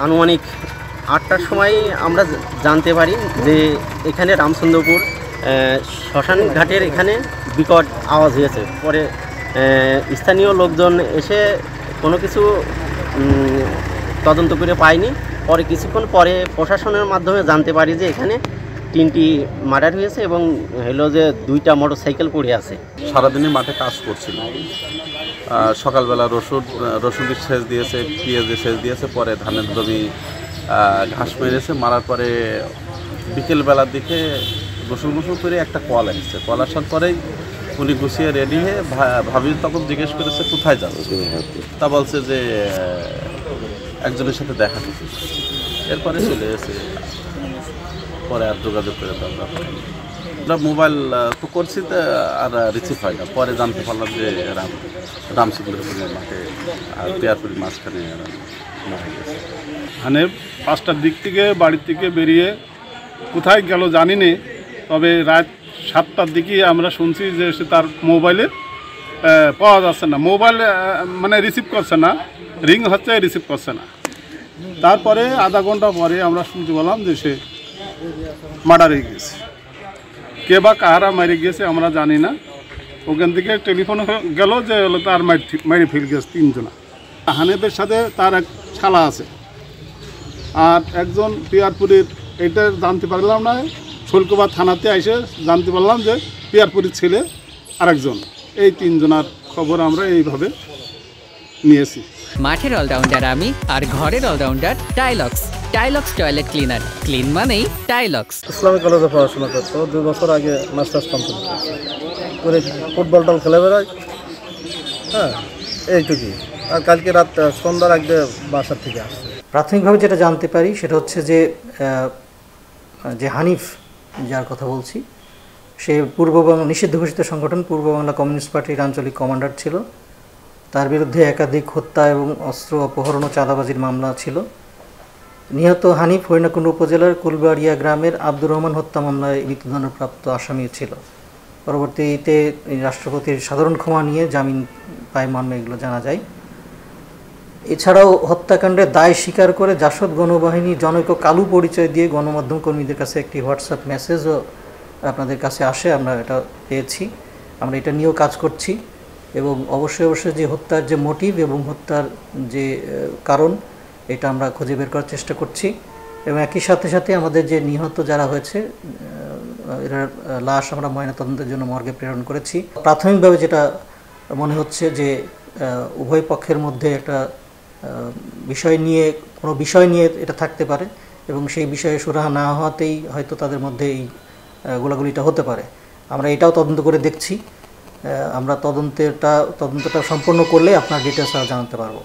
আনুমানিক ৮টার সময় আমরা জানতে পারি যে এখানে রামচন্দ্রপুর শ্মশান ঘাটের এখানে বিকট আওয়াজ হয়েছে। পরে স্থানীয় লোকজন এসে কোনো কিছু তদন্ত করে পায়নি। পরে কিছুক্ষণ পরে প্রশাসনের মাধ্যমে জানতে পারি যে এখানে 3টি মার্ডার হয়েছে এবং হলো যে 2টা মোটরসাইকেল পড়ে আছে। সারাদিনই মাঠে কাজ করছিল। সকালবেলা রসুন সেচ দিয়েছে, পেঁয়াজে সেচ দিয়েছে, পরে ধানের জমি ঘাস মেরেছে, মারার পরে বিকেলবেলার দিকে গোসল করে একটা কল আসছে। কল আসার পরেই উনি গুছিয়ে রেডি হয়ে ভাবি তখন জিজ্ঞেস করেছে কোথায় যাচ্ছে। তা বলছে যে একজনের সাথে দেখা করতে। এরপরে চলে এসে পরে আর যোগাযোগ করে আমরা মোবাইল তো করছি আর রিসিভ হয় না। পরে জানতে পারলাম যে রামচন্দ্রপুরের মাঠে আর পেয়ারপুরের মাঝখানে মারা গেছে। মানে 5টার দিক থেকে বাড়ির থেকে বেরিয়ে কোথায় গেল জানি না, তবে রাত 7টার দিকে আমরা শুনছি যে সে তার মোবাইলে পাওয়া যাচ্ছে না, মোবাইল মানে রিসিভ করছে না, রিং হচ্ছে রিসিভ করছে না। তারপরে আধা ঘন্টা পরে আমরা শুনতে পেলাম যে সে মার্ডার হয়ে গেছে। কে বা কাহারা মারি গেছে আমরা জানি না। ওখান থেকে টেলিফোন গেল যে হলো তার মারি ফেল গেছে 3 জনা। হানিফের সাথে তার এক শালা আছে আর একজন পিয়ারপুরের, এটা জানতে পারলাম না। শুল্কবা থানাতে এসে জানতে পারলাম যে পিয়ারপুরের ছেলে আরেকজন। এই 3 জনার খবর আমরা এইভাবে নিয়েছি। মাঠের অলরাউন্ডার আমি, আর ঘরের allrounder Tylox. Tylox toilet cleaner, clean মানেই টাইলক্স। ইসলামিক কলেজে পড়াশোনা করতো, 2 বছর আগে মাস্টার্স কমপ্লিট করে ফুটবল টল খেলে বেড়ায়। হ্যাঁ, এইটুকুই। আর কালকে রাত সন্ধ্যার আগে বাসার থেকে আসছে। প্রাথমিকভাবে যেটা জানতে পারি সেটা হচ্ছে যে হানিফ, যার কথা বলছি, সে পূর্ববাংলা নিষিদ্ধ ঘোষিত সংগঠন পূর্ব বাংলা কমিউনিস্ট পার্টির আঞ্চলিক কমান্ডার ছিল। তার বিরুদ্ধে একাধিক হত্যা এবং অস্ত্র অপহরণ ও চাঁদাবাজির মামলা ছিল। নিহত হানিফ হরিণাকুণ্ড উপজেলার কুলবাড়িয়া গ্রামের আব্দুর রহমান হত্যা মামলায় মৃত্যুদণ্ডপ্রাপ্ত আসামি ছিল। পরবর্তীতে রাষ্ট্রপতির সাধারণ ক্ষমা নিয়ে জামিন পায় মর্মে এগুলো জানা যায়। এছাড়াও হত্যাকাণ্ডের দায় স্বীকার করে জাসদ গণবাহিনী জনৈক কালু পরিচয় দিয়ে গণমাধ্যম কর্মীদের কাছে একটি হোয়াটসঅ্যাপ মেসেজও আপনাদের কাছে আসে, আমরা এটা পেয়েছি। আমরা এটা নিয়েও কাজ করছি এবং অবশ্যই যে হত্যার যে মোটিভ এবং হত্যার যে কারণ, এটা আমরা খুঁজে বের করার চেষ্টা করছি। এবং একই সাথে আমাদের যে নিহত যারা হয়েছে এর লাশ আমরা ময়নাতদন্তের জন্য মর্গে প্রেরণ করেছি। প্রাথমিকভাবে যেটা মনে হচ্ছে যে উভয় পক্ষের মধ্যে একটা কোনো বিষয় নিয়ে এটা থাকতে পারে এবং সেই বিষয়ে সুরাহা না হওয়াতেই হয়তো তাদের মধ্যে এই গোলাগুলিটা হতে পারে। আমরা এটাও তদন্ত করে দেখছি। আমরা তদন্তটা সম্পন্ন করলে আপনার ডিটেলস জানাতে পারবো।